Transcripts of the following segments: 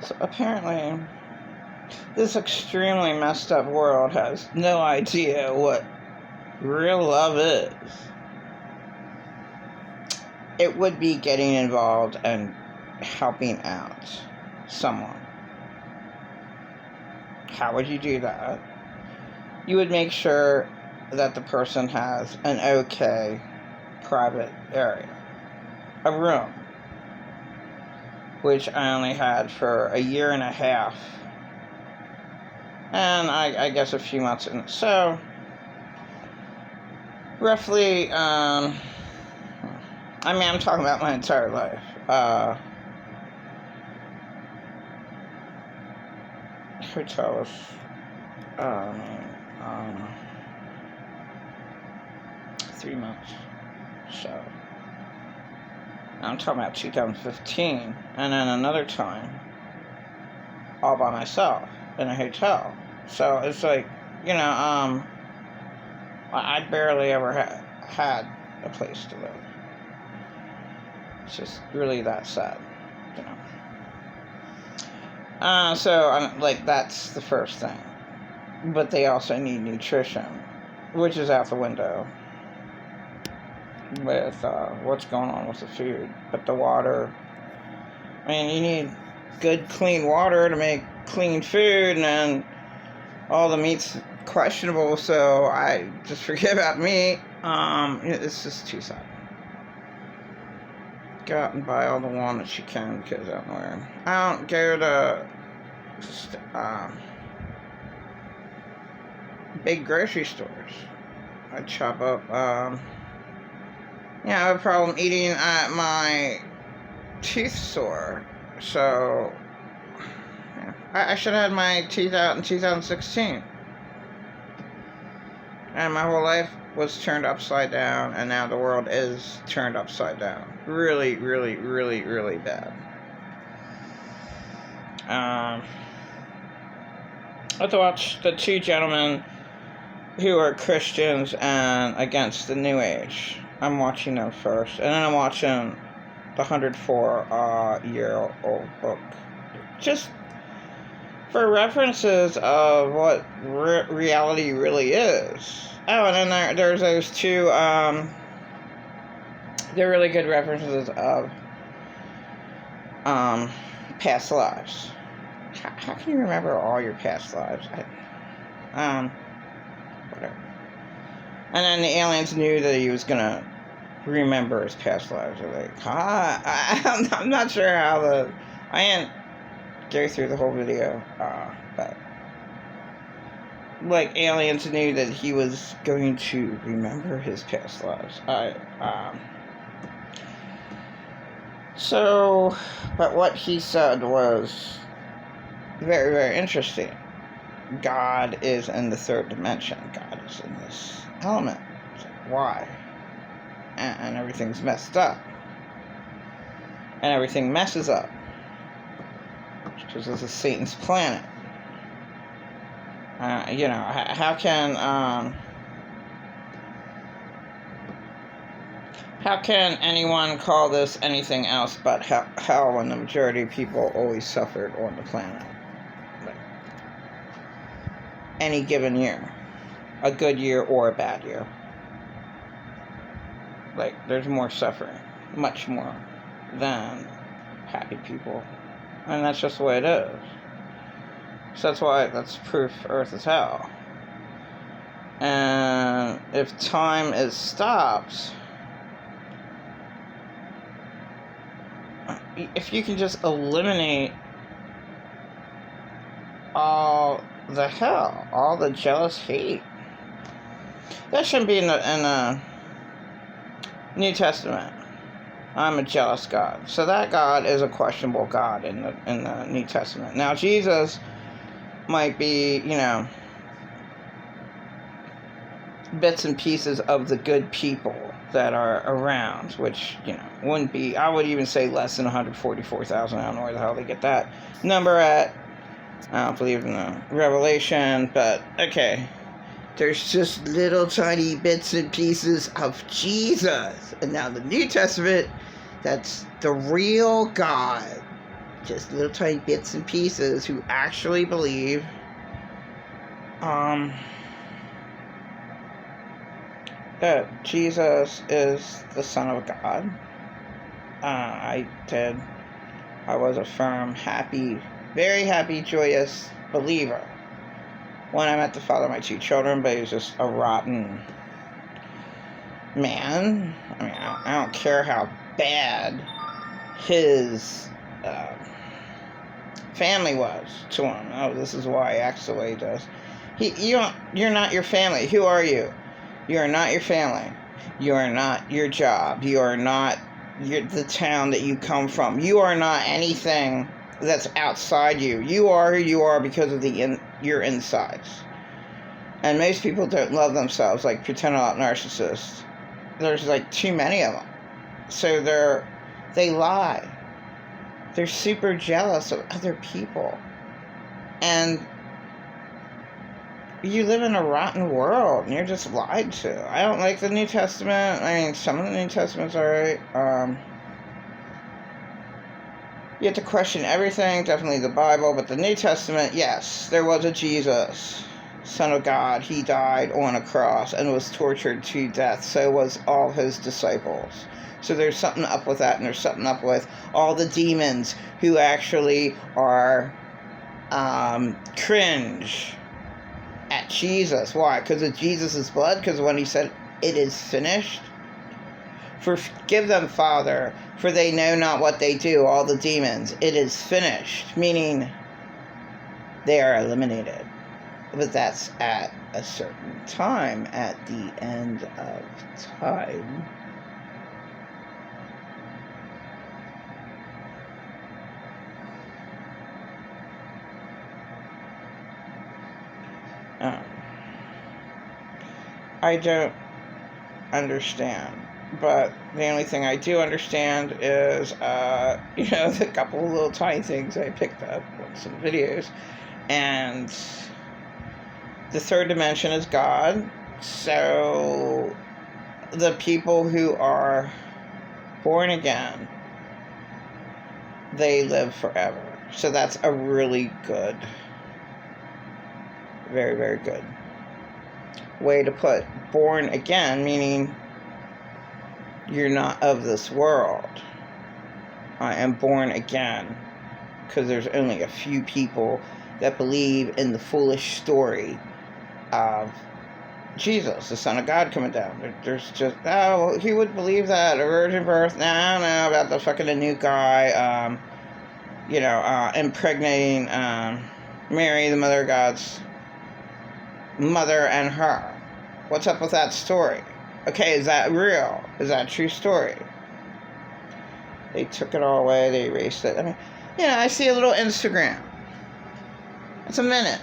So apparently, this extremely messed up world has no idea what real love is. It would be getting involved and helping out someone. How would you do that? You would make sure that the person has an okay private area, a room, which I only had for a year and a half, and I guess a few months in. So, roughly, I'm talking about my entire life. Hotels, 3 months. So, I'm talking about 2015, and then another time, all by myself in a hotel. So it's like, I barely ever had a place to live. It's just really that sad, So that's the first thing. But they also need nutrition, which is out the window with what's going on with the food. But the water, you need good, clean water to make clean food, and then all the meat's questionable, so I just forget about meat. It's just too sad. Go out and buy all the walnuts you can, because I don't go to big grocery stores. I chop up. I have a problem eating at my teeth store, so I should have had my teeth out in 2016. And my whole life was turned upside down, and now the world is turned upside down. Really, really, really, really bad. I have to watch the two gentlemen who are Christians and against the New Age. I'm watching them first, and then I'm watching the 104-year-old book. Just for references of what reality really is. Oh, and then there's those two, they're really good references of past lives. How can you remember all your past lives? Whatever. And then the aliens knew that he was gonna remember his past lives. They're like, I'm not sure how I didn't go through the whole video, but aliens knew that he was going to remember his past lives. But what he said was very, very interesting. God is in the third dimension. God is in this element. Why? And everything's messed up. And everything messes up. Because this is Satan's planet. How can anyone call this anything else but hell when the majority of people always suffered on the planet? Any given year. A good year or a bad year. There's more suffering. Much more than happy people. And that's just the way it is. So that's proof Earth is hell. And if time is stopped, if you can just eliminate all the hell, all the jealous hate, that shouldn't be in the New Testament. I'm a jealous God. So that God is a questionable God in the New Testament. Now Jesus might be, bits and pieces of the good people that are around, which, wouldn't be, I would even say less than 144,000. I don't know where the hell they get that number at. I don't believe in the Revelation, but okay. There's just little tiny bits and pieces of Jesus. And now the New Testament, that's the real God. just little tiny bits and pieces, who actually believe that Jesus is the Son of God. I was a firm, happy, very happy, joyous believer when I met the father of my 2 children, but he was just a rotten man. I mean, I don't care how bad his family was to him. Oh, this is why he acts the way he does. You're not your family. Who are you? You are not your family. You are not your job. You are not the town that you come from. You are not anything that's outside you. You are who you are because of your insides. And most people don't love themselves, like pretend alot narcissists. There's like too many of them. So they lie. They're super jealous of other people. And you live in a rotten world, and you're just lied to. I don't like the New Testament. I mean, some of the New Testament's alright. You have to question everything, definitely the Bible, but the New Testament, yes, there was a Jesus, Son of God. He died on a cross and was tortured to death. So was all his disciples. So there's something up with that, and there's something up with all the demons who actually are cringe at Jesus. Why? Because of Jesus' blood? Because when he said, "It is finished." Forgive them, Father, for they know not what they do, all the demons. It is finished, meaning they are eliminated. But that's at a certain time, at the end of time. I don't understand. But the only thing I do understand is, the couple of little tiny things I picked up on some videos. And the 3rd dimension is God. So the people who are born again, they live forever. So that's a really good, very, very good way to put born again, meaning you're not of this world. I am born again, because there's only a few people that believe in the foolish story of Jesus, the Son of God, coming down. There's just, he would believe that, a virgin birth. No, I don't know about the fucking a new guy, impregnating Mary, the Mother of God's mother, and her. What's up with that story? Okay, is that real? Is that a true story? They took it all away. They erased it. I mean, I see a little Instagram. It's a minute.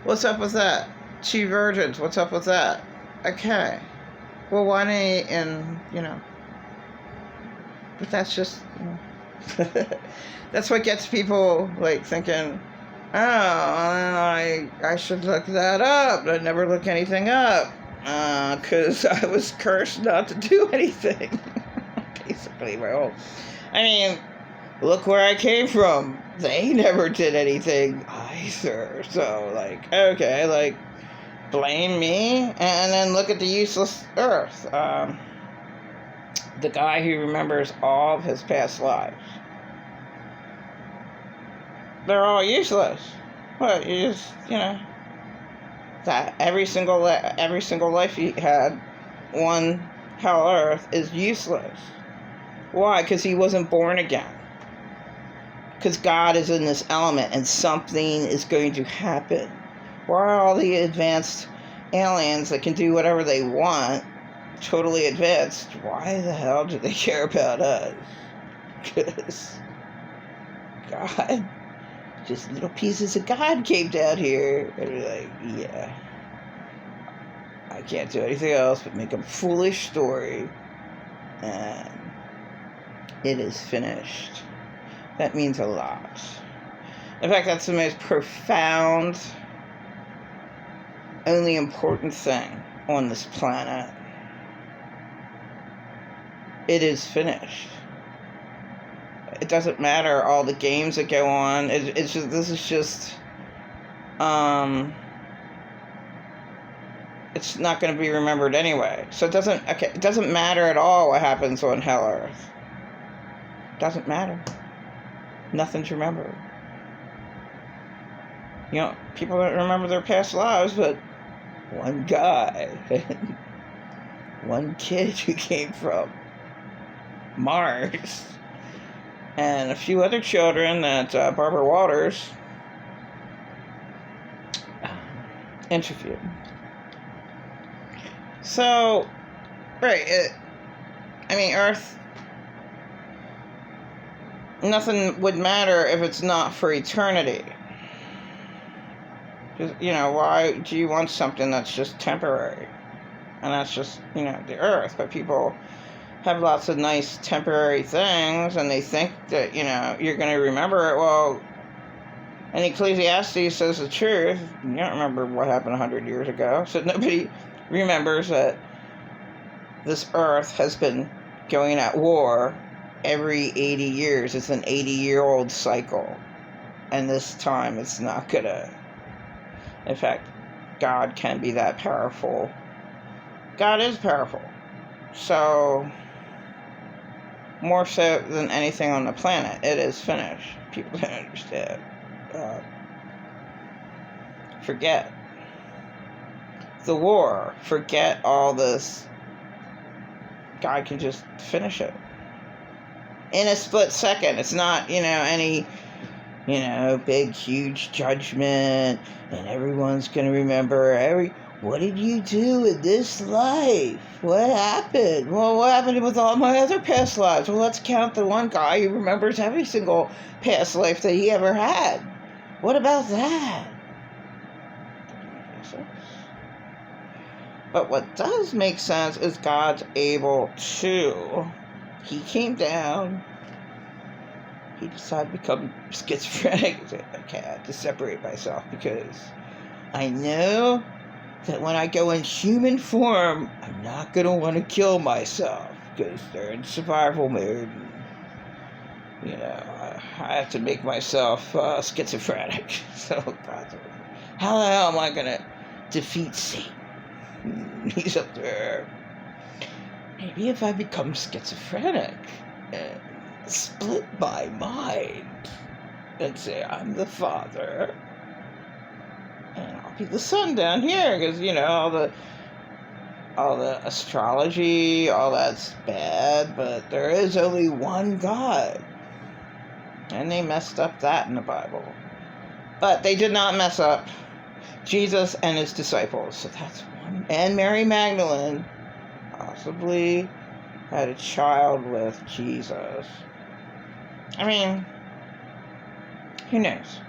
What's up with that? 2 virgins. What's up with that? Okay. Well, why don't But that's just, that's what gets people, like, thinking, I should look that up. I never look anything up. Because I was cursed not to do anything. Basically, look where I came from. They never did anything either. So, okay, blame me, and then look at the useless earth. The guy who remembers all of his past lives. They're all useless. What, you just, that every single life he had on hell earth is useless. Why? Because he wasn't born again. Because God is in this element and something is going to happen. Why are all the advanced aliens that can do whatever they want, totally advanced, why the hell do they care about us? Because God, just little pieces of God came down here. And we're like, yeah, I can't do anything else but make a foolish story. And it is finished. That means a lot. In fact, that's the most profound, only important thing on this planet. It is finished. It doesn't matter all the games that go on. It's just, this is just, it's not going to be remembered anyway. So it doesn't matter at all what happens on Hell Earth. Doesn't matter. Nothing's remembered. You know, people don't remember their past lives, but one guy, one kid who came from Mars, and a few other children that Barbara Walters interviewed. So, right, Earth, nothing would matter if it's not for eternity. You know, why do you want something that's just temporary? And that's just, you know, the Earth. But people have lots of nice temporary things, and they think that, you know, you're going to remember it. Well, and Ecclesiastes says the truth. You don't remember what happened 100 years ago. So nobody remembers that this Earth has been going at war every 80 years. It's an 80-year-old cycle. And this time it's not going to... In fact, God can be that powerful. God is powerful. So, more so than anything on the planet, it is finished. People don't understand. Forget the war. Forget all this. God can just finish it in a split second. It's not, you know, any... You know, big, huge judgment, and everyone's going to remember what did you do in this life? What happened? Well, what happened with all my other past lives? Well, let's count the one guy who remembers every single past life that he ever had. What about that? But what does make sense is God's able to. He came down. He decided to become schizophrenic. He said, okay, I have to separate myself because I know that when I go in human form, I'm not going to want to kill myself because they're in survival mode. You know, I have to make myself schizophrenic. So, God, how the hell am I going to defeat Satan? He's up there. Maybe if I become schizophrenic and split my mind and say I'm the Father and I'll be the Son down here, because you know all the astrology, all that's bad, but there is only one God, and they messed up that in the Bible. But they did not mess up Jesus and his disciples. So that's one. And Mary Magdalene possibly had a child with Jesus. I mean, who knows?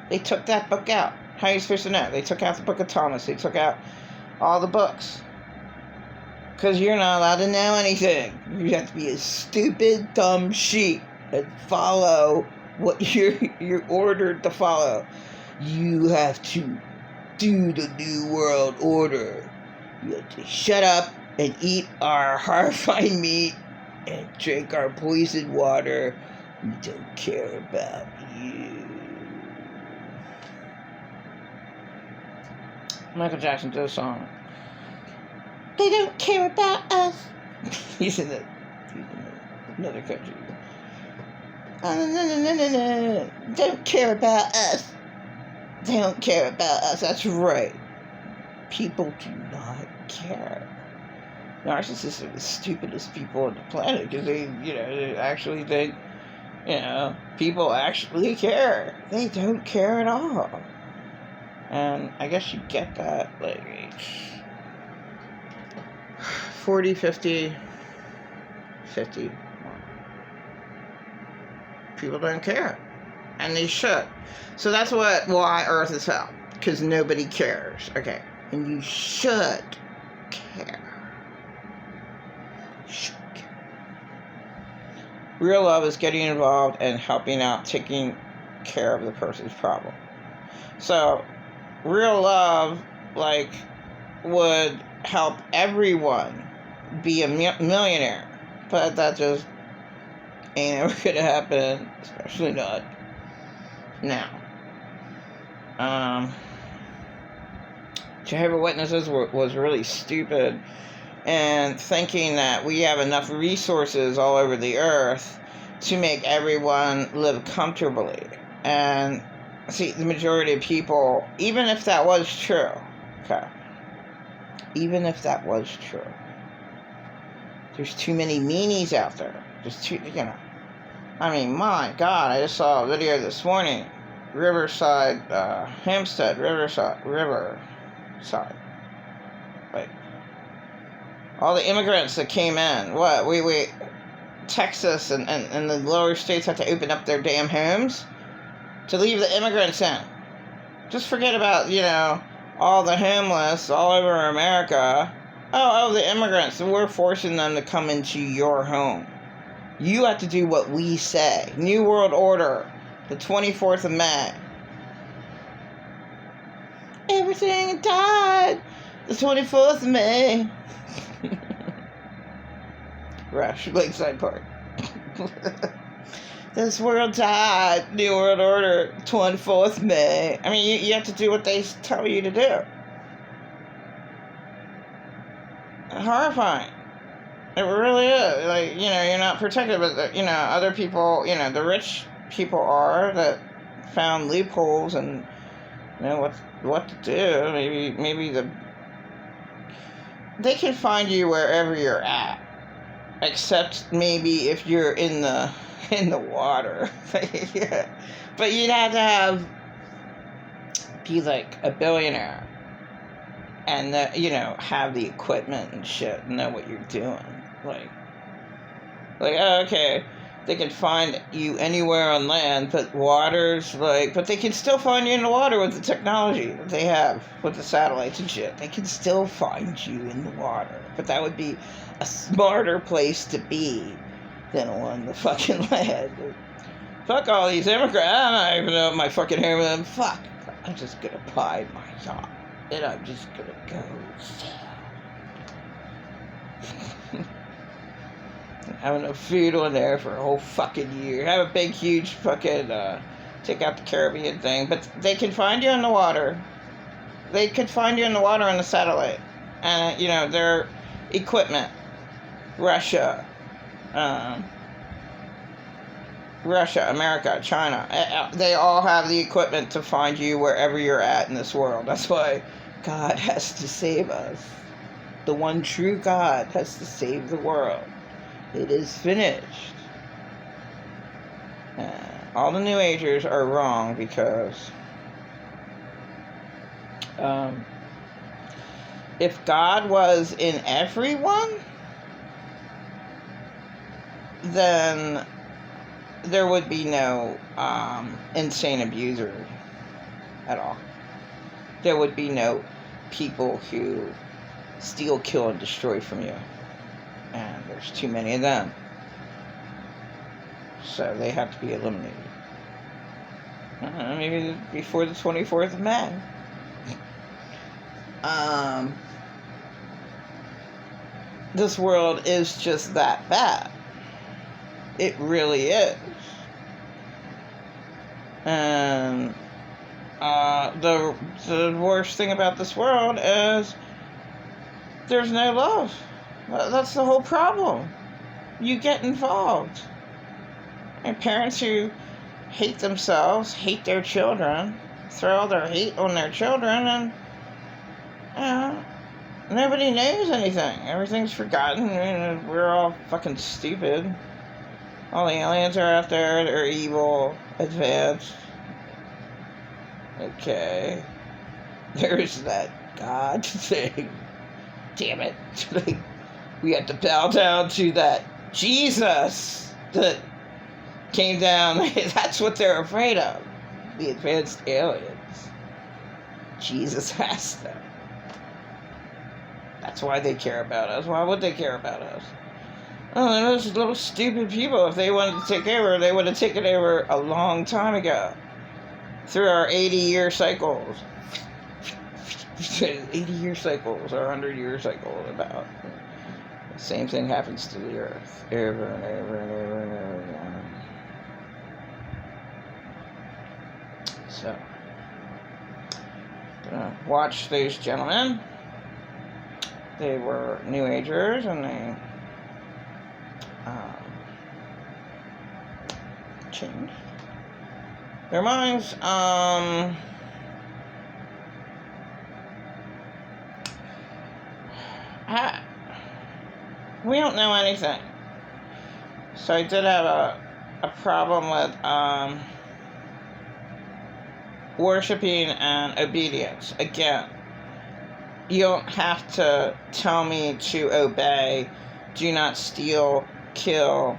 They took that book out. How are you supposed to know? They took out the book of Thomas. They took out all the books. Because you're not allowed to know anything. You have to be a stupid, dumb sheep and follow what you're ordered to follow. You have to do the New World Order. You have to shut up and eat our horrifying meat and drink our poisoned water. We don't care about you. Michael Jackson did a song. They don't care about us. He's in another country. No. Don't care about us. They don't care about us. That's right. People do not care. Narcissists are the stupidest people on the planet because they actually think, people actually care. They don't care at all. And I guess you get that, like, age 40, 50. People don't care. And they should. So that's why Earth is hell. Because nobody cares. Okay. And you should care. Real love is getting involved and helping out, taking care of the person's problem. So, real love, would help everyone be a millionaire. But that just Ain't ever gonna happen, especially not now. Jehovah's Witnesses was really stupid, and thinking that we have enough resources all over the earth to make everyone live comfortably. And see, the majority of people, even if that was true, okay, even if that was true, there's too many meanies out there. There's too, I mean, my God, I just saw a video this morning. Riverside, Hampstead, Riverside. Like, all the immigrants that came in. What? We Texas and the lower states have to open up their damn homes to leave the immigrants in. Just forget about, all the homeless all over America. Oh, the immigrants. We're forcing them to come into your home. You have to do what we say. New World Order, the 24th of May. Everything died the 24th of May. Rush, Lakeside Park. This world died, New World Order, 24th May. I mean, you have to do what they tell you to do. Horrifying. It really is. Like, you're not protected, but, other people, the rich people are that found loopholes and know what to do. Maybe they can find you wherever you're at, except maybe if you're in the water. Yeah. But you'd have to be like a billionaire and have the equipment and shit and know what you're doing. Like, oh, okay, they can find you anywhere on land, but but they can still find you in the water with the technology that they have with the satellites and shit. They can still find you in the water, but that would be a smarter place to be than on the fucking land. Fuck all these immigrants. I don't even know my fucking home with them. Fuck. I'm just gonna buy my yacht and I'm just gonna go sail. Have enough food on there for a whole fucking year. Have a big, huge fucking, take out the Caribbean thing. But they can find you in the water. They could find you in the water on the satellite. And, their equipment. Russia, America, China. They all have the equipment to find you wherever you're at in this world. That's why God has to save us. The one true God has to save the world. It is finished. All the New Agers are wrong because if God was in everyone, then there would be no insane abuser at all. There would be no people who steal, kill, and destroy from you. And there's too many of them. So they have to be eliminated. I don't know, maybe before the 24th of May. This world is just that bad. It really is. And the worst thing about this world is there's no love. That's the whole problem. You get involved. And parents who hate themselves, hate their children, throw all their hate on their children, and nobody knows anything. Everything's forgotten. We're all fucking stupid. All the aliens are out there. They're evil, advanced. Okay. There's that God thing. Damn it. We have to bow down to that Jesus that came down. That's what they're afraid of. The advanced aliens. Jesus has them. That's why they care about us. Why would they care about us? Oh, those little stupid people. If they wanted to take over, they would have taken over a long time ago. Through our 80-year cycles. 80-year cycles or 100-year cycles about. Same thing happens to the earth over and over and over and over again. So, gonna watch those gentlemen. They were New Agers, and they changed their minds. We don't know anything. So I did have a problem with worshiping and obedience. Again, you don't have to tell me to obey, do not steal, kill,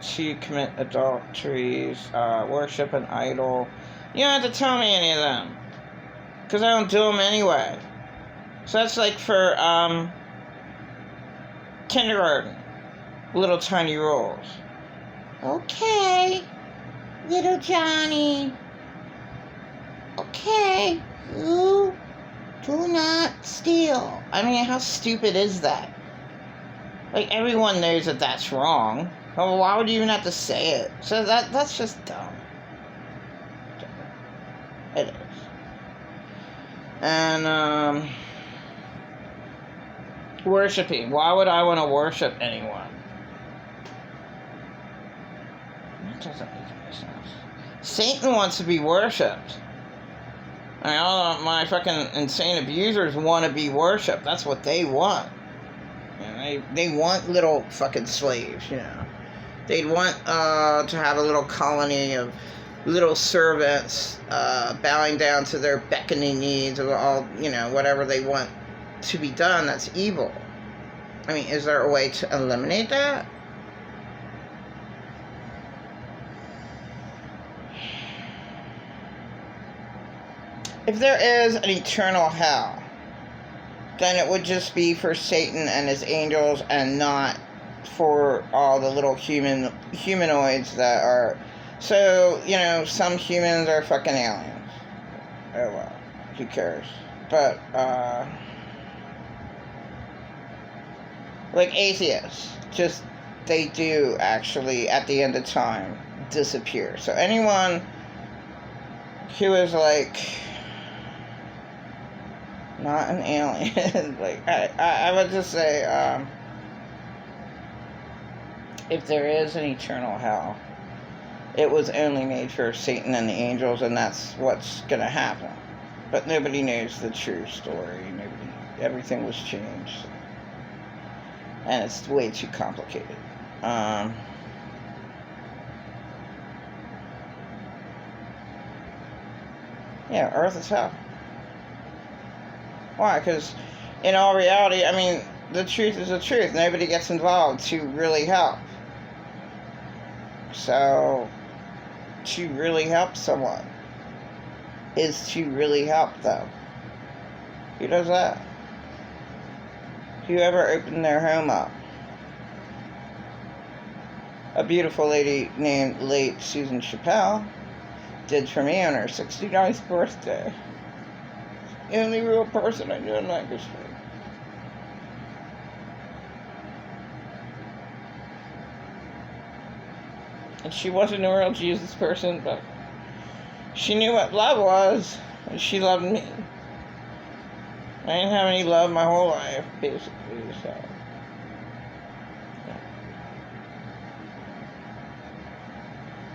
to commit adulteries, worship an idol. You don't have to tell me any of them, because I don't do them anyway. So that's like for kindergarten, little tiny rules. Okay, little Johnny. Okay, you do not steal. I mean, how stupid is that? Like, everyone knows that that's wrong. Well, why would you even have to say it? So that's just dumb. It is. And, worshiping. Why would I want to worship anyone? That doesn't make any sense. Satan wants to be worshipped. I mean, all of my fucking insane abusers want to be worshipped. That's what they want. You know, they want little fucking slaves, you know. They'd want to have a little colony of little servants bowing down to their beckoning needs of all, you know, whatever they want to be done that's evil. I mean, is there a way to eliminate that? If there is an eternal hell, then it would just be for Satan and his angels and not for all the little humanoids that are... So, you know, some humans are fucking aliens. Oh well, who cares? But, like atheists, just, they do actually, at the end of time, disappear. So anyone who is like... not an alien. Like, I would just say, if there is an eternal hell, it was only made for Satan and the angels, and that's what's gonna happen. But nobody knows the true story. Everything was changed. And it's way too complicated. Yeah, Earth is hell. Why? Because in all reality, I mean, the truth is the truth. Nobody gets involved to really help. So, to really help someone is to really help them. Who does that? Whoever opened their home up. A beautiful lady named late Susan Chappelle did for me on her 69th birthday. The only real person I knew in Lancaster. And she wasn't a real Jesus person, but she knew what love was, and she loved me. I didn't have any love my whole life, basically, so...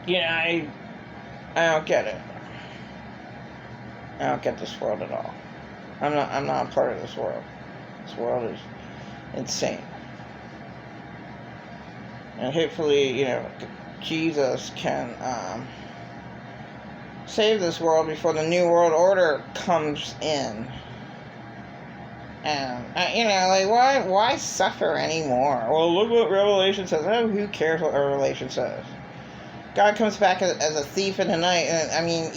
Yeah, I don't get it. I don't get this world at all. I'm not a part of this world. This world is insane. And hopefully, you know, Jesus can save this world before the New World Order comes in. And, you know, like, why suffer anymore? Well, look what Revelation says. Oh, who cares what Revelation says? God comes back as a thief in the night, and, I mean,